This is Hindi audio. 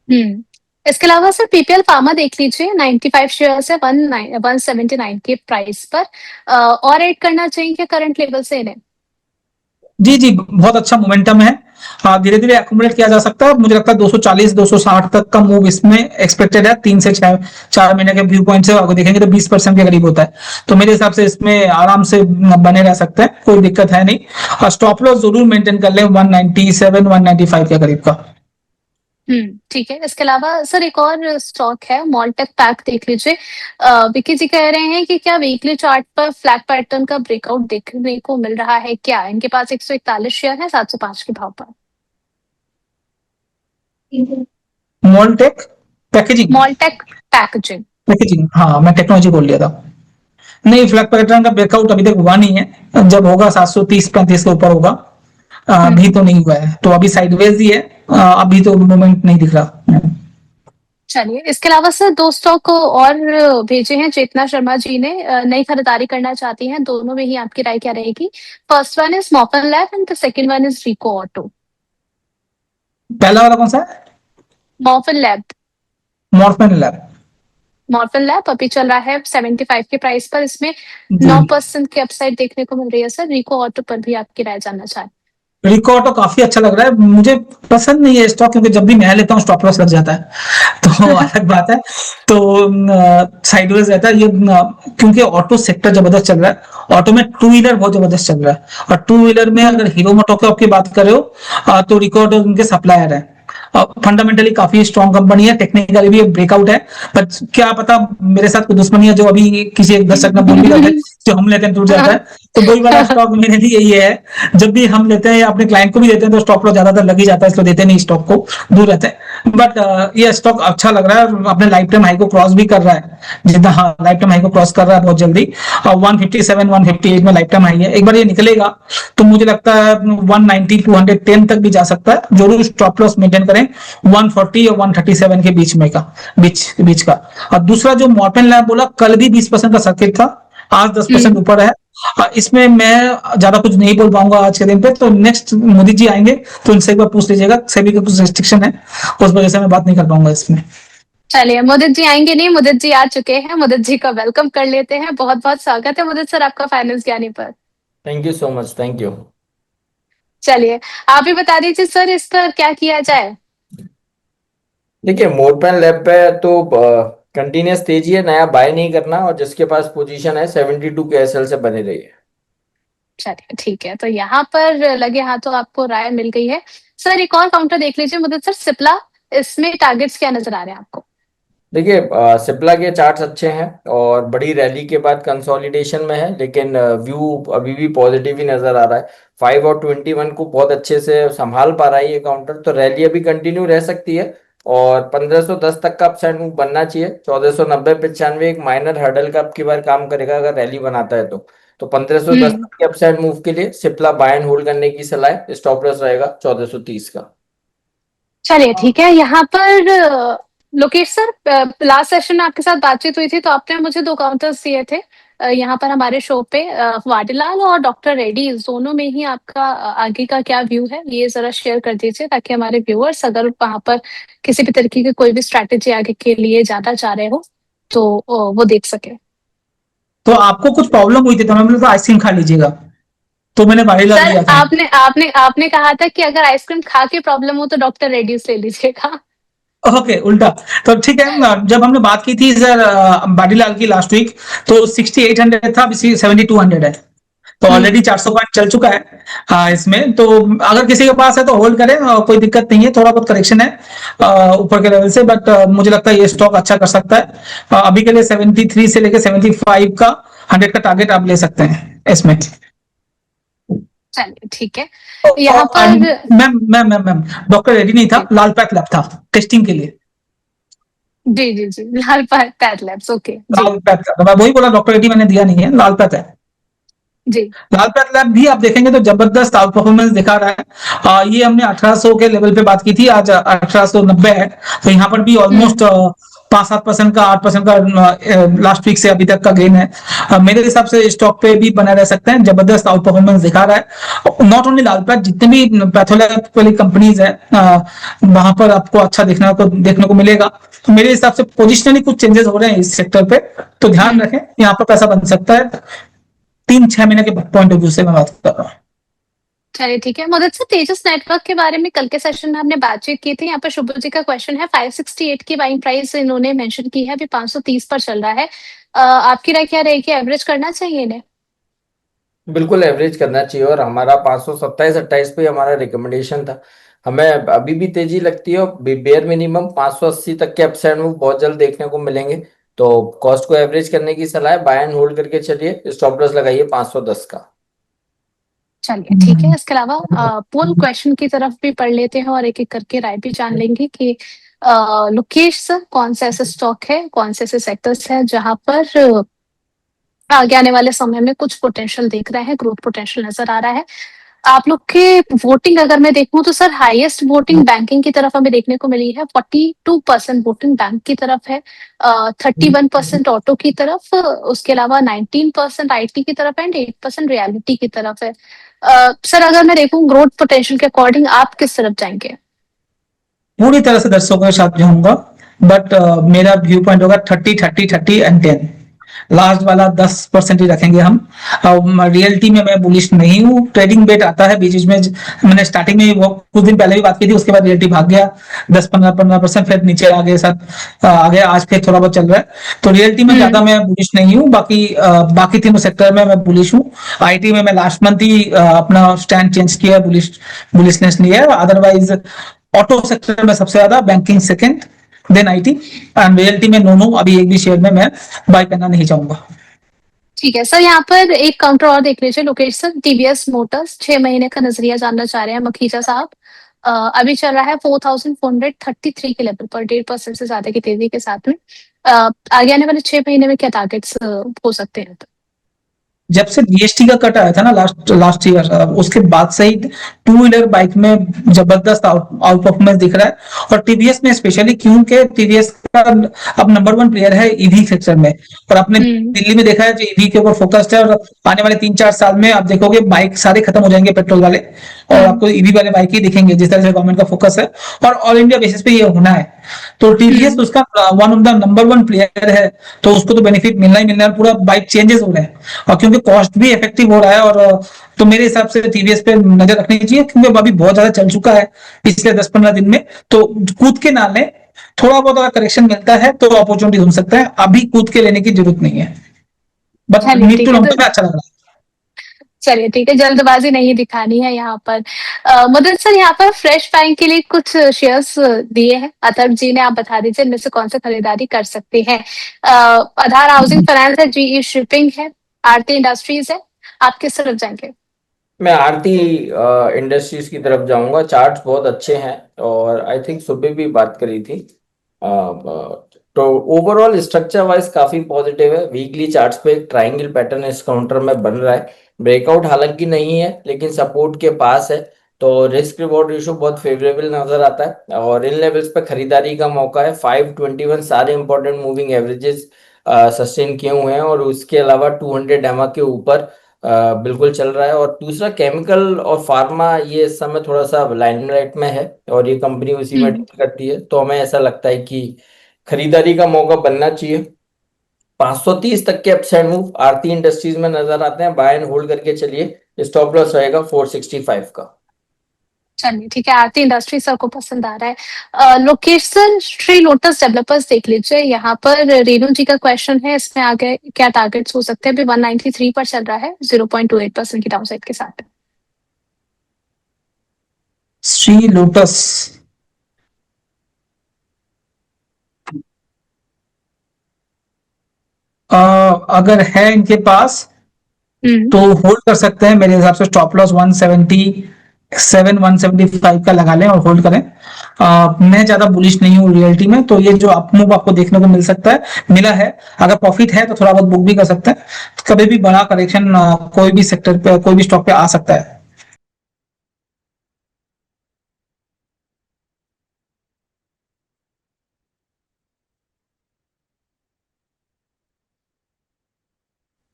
हम्म। इसके अलावा सर पीपीएल फार्मा देख लीजिए, 95 शेयर है, 179 के प्राइस पर। और ऐड करना चाहिए करंट लेवल से इन्हें। जी जी, बहुत अच्छा मोमेंटम है। हाँ, धीरे धीरे एकोमोडेट किया जा सकता है। मुझे लगता है 240 260 तक का मूव इसमें एक्सपेक्टेड है। 3 से 4 महीने के व्यू पॉइंट से अगर देखेंगे तो 20% के करीब होता है। तो मेरे हिसाब से इसमें आराम से बने रह सकते हैं, कोई दिक्कत है नहीं। और स्टॉप लॉस जरूर मेंटेन कर लें 197 195 के करीब का। ठीक है। इसके अलावा सर एक और स्टॉक है, मॉलटेक पैक देख लीजिए। विकी जी कह रहे हैं कि क्या वीकली चार्ट पर फ्लैट पैटर्न का ब्रेकआउट देखने को मिल रहा है क्या? इनके पास 141 शेयर है 705 के भाव पर। मॉलटेक पैकेजिंग। मॉलटेक पैकेजिंग। पैकेजिंग, हाँ मैं टेक्नोलॉजी बोल लिया था। नहीं, फ्लैग पैटर्न का ब्रेकआउट अभी तक हुआ नहीं है। जब होगा 730 35 के ऊपर होगा। अभी हम्म। तो नहीं हुआ है, तो अभी साइडवेज ही है। अभी तो मूवमेंट नहीं दिख रहा। चलिए, इसके अलावा सर दो स्टॉक और भेजे हैं चेतना शर्मा जी ने, नई खरीदारी करना चाहती हैं। दोनों में ही आपकी राय क्या रहेगी? First one is Morphon lab and the second one is Rico Auto. पहला वाला कौन सा है? Morphon lab. Morphon lab. Morphon lab अभी चल रहा है 75 के प्राइस पर। इसमें जी। 9% की अपसाइड देखने को मिल रही है सर। रिको ऑटो पर भी आपकी राय जानना चाहें। रिकॉर्ड तो काफी अच्छा लग रहा है मुझे। पसंद नहीं है स्टॉक, क्योंकि जब भी मैं लेता हूँ स्टॉप लॉस लग जाता है। तो अलग बात है। तो साइडवेज रहता है ये क्योंकि ऑटो सेक्टर जबरदस्त चल रहा है। ऑटो में टू व्हीलर बहुत जबरदस्त चल रहा है। और टू व्हीलर में अगर हीरो मोटोकॉर्प की बात कर रहे हो, तो रिकॉर्ड उनके सप्लायर है। फंडामेंटली काफी स्ट्रॉन्ग कंपनी है, टेक्निकली भी ब्रेकआउट है। पर क्या पता मेरे साथ कोई दुश्मनी है, जो अभी किसी एक दर्शक ने बोल भी रहा था जो हम लेते हैं टूट जाता है। तो वही वाला स्टॉक मेरे लिए यही है। जब भी हम लेते हैं या अपने क्लाइंट को भी देते हैं तो स्टॉक लॉस ज्यादातर लग ही जाता है, इसलिए देते नहीं स्टॉक को, दूर रहते हैं। बट ये स्टॉक अच्छा लग रहा है, अपने लाइफ टाइम हाई को क्रॉस भी कर रहा है। जितना, हाँ, लाइफ टाइम हाई को क्रॉस कर रहा है बहुत जल्दी। और 157 158 में लाइफ टाइम हाई है। एक बार ये निकलेगा तो मुझे लगता है 190 210 तक भी जा सकता है। जरूर स्टॉप लॉस मेंटेन करें 140 और 137 के बीच में का, बीच का। और दूसरा जो मॉर्फन लैब बोला, कल भी 20% का सर्किट था, आज 10% ऊपर है। इसमें मैं ज्यादा कुछ नहीं बोल पाऊंगा आज के दिन पे। तो नेक्स्ट मोदी जी आएंगे तो उनसे एक बार पूछ लीजिएगा, सेबी का कुछ रिस्ट्रिक्शन है, उस वजह से मैं बात नहीं कर पाऊंगा इसमें। चलिए, मुदित जी आएंगे नहीं, मुदित जी आ चुके हैं। मुदित जी का वेलकम कर लेते हैं। बहुत बहुत स्वागत है मुदित सर आपका फाइनेंस ज्ञानी पर। Thank you so much, thank you. चलिए, आप ही बता दीजिए सर इस पर क्या किया जाए। देखिए, मोरपैन लैब पे तो कंटिन्यूस तेजी है, नया बाय नहीं करना, और जिसके पास पोजीशन है 72 के एसएल से बने रही है। चलिए ठीक है, तो यहाँ पर लगे हाथों आपको राय मिल गई है। सर एक और काउंटर देख लीजिए मुदित सर, सिप्ला। इसमें टारगेट्स क्या नजर आ रहे हैं आपको? देखिए, सिप्ला के चार्ट्स अच्छे हैं और बड़ी रैली के बाद कंसोलिडेशन में है, लेकिन व्यू अभी भी पॉजिटिव ही नजर आ रहा है। 5 और 21 को बहुत अच्छे से संभाल पा रहा है ये काउंटर, तो रैली अभी कंटिन्यू रह सकती है। और 1510 तक का अपसाइड मूव बनना चाहिए। 1490 95 एक माइनर हर्डल का अब की बार काम करेगा अगर रैली बनाता है तो 1510 हम्म। तक के अपसाइड मूव के लिए सिप्ला बाय एंड होल्ड करने की सलाह है। स्टॉप लॉस रहेगा 1430 का। चलिए ठीक है। यहाँ पर लोकेश सर, लास्ट सेशन में आपके साथ बातचीत हुई थी तो आपने मुझे दो काउंटर्स दिए थे। यहाँ पर हमारे शो पे वाडीलाल और डॉक्टर रेड्डी, दोनों में ही आपका आगे का क्या व्यू है ये जरा शेयर कर दीजिए, ताकि हमारे व्यूअर्स अगर वहां पर किसी भी तरीके की कोई भी स्ट्रैटेजी आगे के लिए जाना चाह रहे हो तो वो देख सके। तो आपको कुछ प्रॉब्लम हुई थी तो मैं बोला आइसक्रीम खा लीजिएगा, तो मैंने वाडीलाल सर दिया था। आपने आपने आपने कहा था कि अगर आइसक्रीम खा के प्रॉब्लम हो तो डॉक्टर रेड्डीज ले लीजिएगा। ओके, उल्टा। तो ठीक है, जब हमने बात की थी सर वाडीलाल की लास्ट वीक, तो 6800 था, अभी 7200 है। तो ऑलरेडी 400 पॉइंट चल चुका है। इसमें तो अगर किसी के पास है तो होल्ड करें, कोई दिक्कत नहीं है। थोड़ा बहुत करेक्शन है ऊपर के लेवल से, बट मुझे लगता है ये स्टॉक अच्छा कर सकता है। अभी के लिए 73 से लेकर 75 का 100 का टारगेट आप ले सकते हैं इसमें। चलिए ठीक है। यहाँ पर मैम डॉक्टर रेड्डी नहीं था, लाल पैथ लैब था टेस्टिंग के लिए। जी जी जी, लाल पैथ लैब्स, ओके जी। लाल पैथ का मैं वही बोला, डॉक्टर रेड्डी मैंने दिया नहीं है, लाल पैथ है। जी। लाल पैथ लैब भी आप देखेंगे तो जबरदस्त आउट परफॉर्मेंस दिखा रहा है। ये हमने 1800 के लेवल पे बात की थी, आज 1890 है। तो यहाँ पर भी ऑलमोस्ट 5-7% का 8% का लास्ट वीक से अभी तक का गेन है। मेरे हिसाब से स्टॉक पे भी बना रह सकते हैं, जबरदस्त आउट परफॉर्मेंस दिखा रहा है। नॉट ओनली लालपत, जितने भी पैथोलैब वाली कंपनीज है वहां पर आपको अच्छा देखने को मिलेगा। तो मेरे हिसाब से पोजिशनली कुछ चेंजेस हो रहे हैं इस सेक्टर पे, तो ध्यान रखें, यहाँ पर पैसा बन सकता है 3-6 महीने के पॉइंट ऑफ व्यू से मैं बात कर रहा हूँ। चलिए ठीक है। मदद से तेजस नेटवर्क के बारे में कल के सेशन में हमने बातचीत की थी। यहाँ पर शुभ जी का क्वेश्चन है, 568 की बाइंग प्राइस इन्होंने मेंशन की है, अभी 530 पर चल रहा है। आपकी राय क्या रहेगी, एवरेज करना चाहिए इन्हें? बिल्कुल एवरेज करना चाहिए, और हमारा 527-28 पे हमारा रिकमेंडेशन था। हमें अभी भी तेजी लगती है, और बेयर मिनिमम 580 तक के अपसाइड मूव बहुत जल्द देखने को मिलेंगे। तो कॉस्ट को एवरेज करने की सलाह है, बाय एंड होल्ड करके चलिए, स्टॉप लॉस लगाइए 510 का। चलिए ठीक है। इसके अलावा पोल क्वेश्चन की तरफ भी पढ़ लेते हैं और एक एक करके राय भी जान लेंगे कि लोकेश सर, कौन से ऐसे स्टॉक है, कौन से ऐसे सेक्टर्स है जहां पर आगे आने वाले समय में कुछ पोटेंशियल देख रहे हैं, ग्रोथ पोटेंशियल नजर आ रहा है। आप लोग के वोटिंग अगर मैं देखूं तो सर हाईएस्ट वोटिंग बैंकिंग की तरफ हमें देखने को मिली है, 42% वोटिंग बैंक की तरफ है, 31% ऑटो की तरफ, उसके अलावा 19% आईटी की तरफ एंड 8% रियलिटी की तरफ है। सर अगर मैं देखूं ग्रोथ पोटेंशियल के अकॉर्डिंग आप किस तरफ जाएंगे? पूरी तरह से दर्शकों के साथ जाऊंगा, बट मेरा व्यू पॉइंट होगा 30-30-30 एंड 10। लास्ट वाला 10% ही रखेंगे हम। रियलिटी में मैं बुलिश नहीं हूँ, ट्रेडिंग बेट आता है बीच में, मैंने स्टार्टिंग में वो कुछ दिन पहले भी बात की थी, उसके बाद रियलिटी भाग गया 10-15%, फिर नीचे आगे साथ आगे, आज फिर थोड़ा बहुत चल रहा है। तो रियलिटी में ज्यादा मैं बुलिश नहीं हूँ, बाकी तीनों सेक्टर में मैं बुलिश हूँ। आईटी में मैं लास्ट मंथ ही अपना स्टैंड चेंज किया, बुलिशनेस नहीं है। अदरवाइज ऑटो सेक्टर में सबसे ज्यादा, banking second, then IT, and realty में नो अभी एक भी शेयर में मैं बाय करना नहीं चाहूंगा। ठीक है सर। यहाँ पर एक काउंटर और देख लीजिए लोकेश सर, टीवीएस मोटर्स 6 महीने का नजरिया जानना चाह रहे हैं मखीजा साहब। अभी चल रहा है 4433 के लेवल पर, 1.5% से ज्यादा की तेजी के साथ में। आगे आने वाले 6 महीने में क्या टारगेट्स हो सकते हैं? जब से जीएसटी का कट आया था ना लास्ट ईयर, उसके बाद से ही टू व्हीलर बाइक में जबरदस्त आउट परफॉर्मेंस दिख रहा है। और टीवीएस में स्पेशली, क्योंकि टीवीएस का अब नंबर 1 प्लेयर है ईवी सेक्टर में, और आपने दिल्ली में देखा है जो ईवी के ऊपर फोकस्ड है, और आने वाले 3-4 साल में आप देखोगे बाइक सारे खत्म हो जाएंगे पेट्रोल वाले, और आपको ईवी वाले बाइक ही दिखेंगे, जिस तरह से गवर्नमेंट का फोकस है, और ऑल इंडिया बेसिस पे ये होना है। तो टीवीएस उसका one of the number 1 player है, तो उसको तो बेनिफिट मिलना ही मिलना है, पूरा बाइक चेंजेस हो रहे हैं, और क्योंकि कॉस्ट भी इफेक्टिव हो रहा है, और तो मेरे हिसाब से टीवीएस पे नजर रखनी चाहिए, क्योंकि अभी बहुत ज्यादा चल चुका है पिछले 10-15 दिन में। तो कूद के ना लें, थोड़ा बहुत अगर करेक्शन मिलता है तो अपॉर्चुनिटी ढूंढ सकते हैं, अभी कूद के लेने की जरूरत नहीं है, but need to long term अच्छा लग रहा है। चलिए ठीक है, जल्दबाजी नहीं दिखानी है यहाँ पर। मदन सर, यहाँ पर फ्रेश बाइंग के लिए कुछ शेयर्स दिए हैं अथर्व जी ने, आप बता दीजिए इनमें से कौन से खरीदारी कर सकते हैं? आधार हाउसिंग फाइनेंस है, जीई शिपिंग है, आरती इंडस्ट्रीज है, आप किस तरफ जाएंगे? मैं आरती इंडस्ट्रीज की तरफ जाऊंगा, चार्ट्स बहुत अच्छे हैं, और आई थिंक सुबह भी बात करी थी। तो ओवरऑल स्ट्रक्चर वाइज काफी पॉजिटिव है। वीकली चार्ट्स पे एक ट्रायंगल पैटर्न इस काउंटर में बन रहा है, ब्रेकआउट हालांकि नहीं है लेकिन सपोर्ट के पास है, तो रिस्क रिवॉर्ड रेशियो बहुत फेवरेबल नजर आता है, और इन लेवल्स पे खरीदारी का मौका है। 521 सारे इंपॉर्टेंट मूविंग एवरेजेस सस्टेन किए हुए हैं, और उसके अलावा 200 एमआ के ऊपर बिल्कुल चल रहा है। और दूसरा केमिकल और फार्मा, ये इस समय थोड़ा सा लाइमलाइट में है, और ये कंपनी उसी में डील करती है, तो हमें ऐसा लगता है कि खरीदारी का मौका बनना चाहिए। 530 तक के अपसाइड मूव आरती इंडस्ट्रीज में नजर आते हैं, बाय एंड होल्ड करके चलिए, स्टॉप लॉस रहेगा 465 का। चलिए ठीक है, आरती इंडस्ट्री सर को पसंद आ रहा है। लोकेशन श्री लोटस डेवलपर्स देख लीजिए, यहाँ पर रेणु जी का क्वेश्चन है, इसमें आगे क्या टारगेट्स हो सकते हैं? अभी 193 पर चल रहा है, 0.28% की डाउनसाइड के साथ। श्री लोटस, अगर है इनके पास तो होल्ड कर सकते हैं। मेरे हिसाब से स्टॉप लॉस 177 175 का लगा लें और होल्ड करें। मैं ज्यादा बुलिश नहीं हूँ रियलिटी में, तो ये जो अप मूव आपको देखने को मिल सकता है, मिला है, अगर प्रॉफिट है तो थोड़ा बहुत बुक भी कर सकते हैं। कभी भी बड़ा करेक्शन कोई भी सेक्टर पे, कोई भी स्टॉक पे आ सकता है,